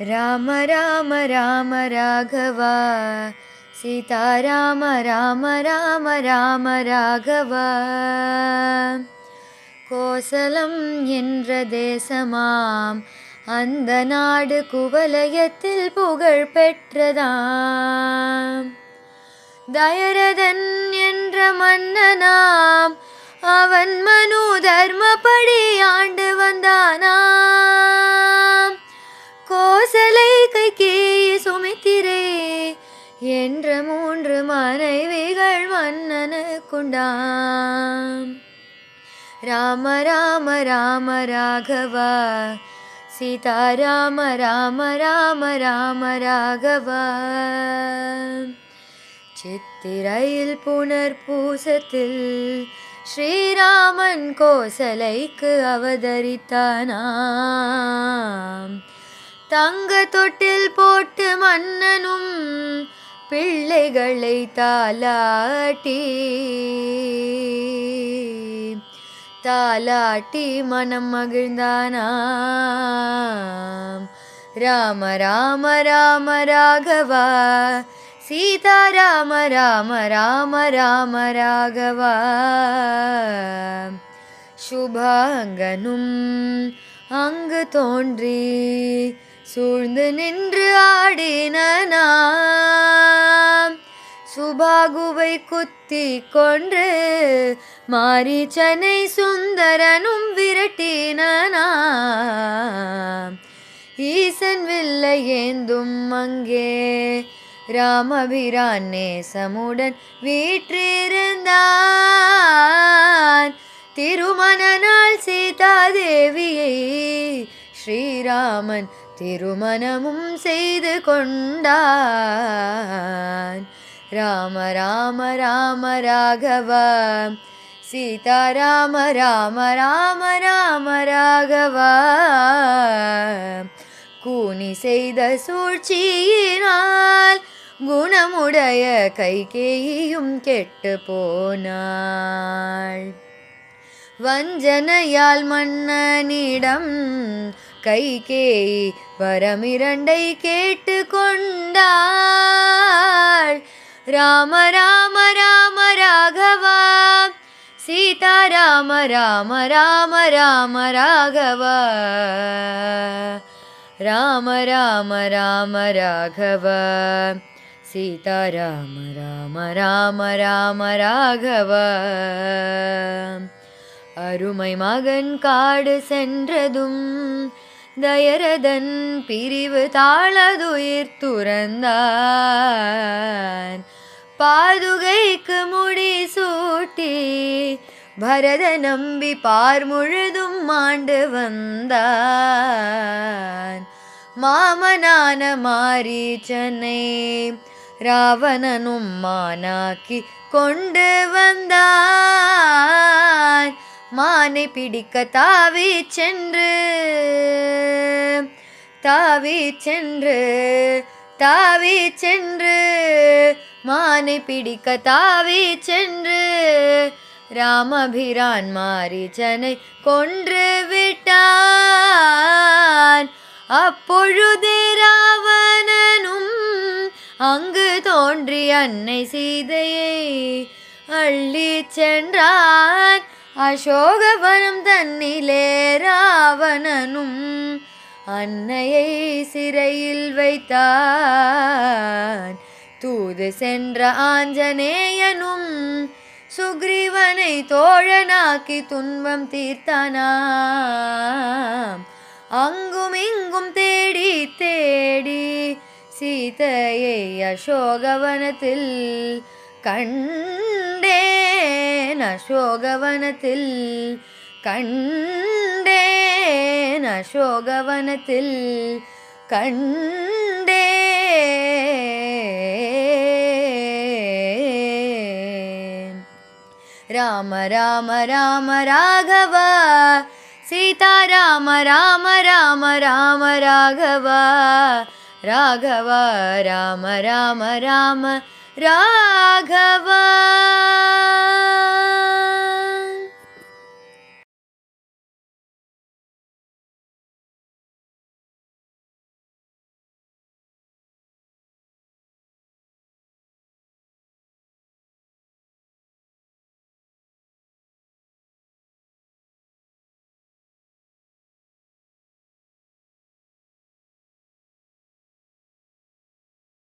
राम राम राम राघव सीता राम राम राम राम राघव கோசலம் என்ற தேசமாம் அந்த நாடு குவலயத்தில் புகழ் பெற்றதாம். தயரதன் என்ற மன்னனாம் அவன் மனு தர்மப்படி ஆண்டு வந்தானாம். கோசலை கைகேயி சுமித்திரை என்ற 3 மனைவிகள் மன்னனுக்குண்டாம். राम राम राम राघव सीता राम राम राम राम राघव சித்திரையில் புனர்பூசத்தில் ஸ்ரீராமன் கோசலைக்கு அவதரித்தானாம். தங்க தொட்டில் போட்டு மன்னனும் பிள்ளைகளை தாலாட்டி மனம் மகிழ்ந்தானாம். ராம ராம ராம ராகவ சீதா ராம ராம ராம ராம ராகவ சுபாங்கனும் அங்கு தோன்றி சூழ்ந்து நின்று ஆடினாம். சுபாகுவை குத்தி கொன்று மாரீச்சனை சுந்தரனும் விரட்டினானாம். ஈசன் வில்லை ஏந்தும் அங்கே ராமபிரான் நேசமுடன் வீற்றிருந்தான். திருமண நாள் சீதாதேவியை ஸ்ரீராமன் திருமணமும் செய்து கொண்டான். ராம ராம ராம ராகவ சீதா ராம ராம ராம ராம ராகவ கூனி செய்த சூழ்ச்சியினால் குணமுடைய கைகேயியும் கெட்டு போனாள். வஞ்சனையால் மன்னனிடம் கைகேயி வரமிரண்டை கேட்டு கொண்டாள். ராம ராம ராம ராகவ சீதா ராம ராம ராம ராம ராகவ ராம ராம ராம ராகவ சீதா ராம ராம ராம ராம ராகவ அருமை மகன் காடு சென்றதும் தயரதன் பிரிவு தாளதுயிர் துறந்தான். பாதுகைக்கு முடி சூட்டி பரத நம்பி பார் முழுதும் ஆண்டு வந்தான். மாமனான மாரீச்சனை ராவணனும் மானாக்கி கொண்டு வந்தான். மானை பிடிக்க தாவி சென்று மானை பிடிக்க தாவி சென்று ராமபிரான் மாரீச்சனை கொன்று விட்டான். அப்பொழுதே ராவணனும் அங்கு தோன்றி அன்னை சீதையை அள்ளி சென்றான். அசோகவனம் தன்னிலே ராவணனும் அன்னையை சிறையில் வைத்தான். தூது சென்ற ஆஞ்சநேயனும் சுக்ரீவனை தோழனாக்கி துன்பம் தீர்த்தானாம். அங்கும் இங்கும் தேடி தேடி சீதையை அசோகவனத்தில் கண்டேன். அசோகவனத்தில் கண்டேன். அசோகவனத்தில் கண்டேன். ராம ராம ராம ராகவ சீதா ராம ராம ராம ராம ராகவ ராகவ ராம ராம ராம ராகவ.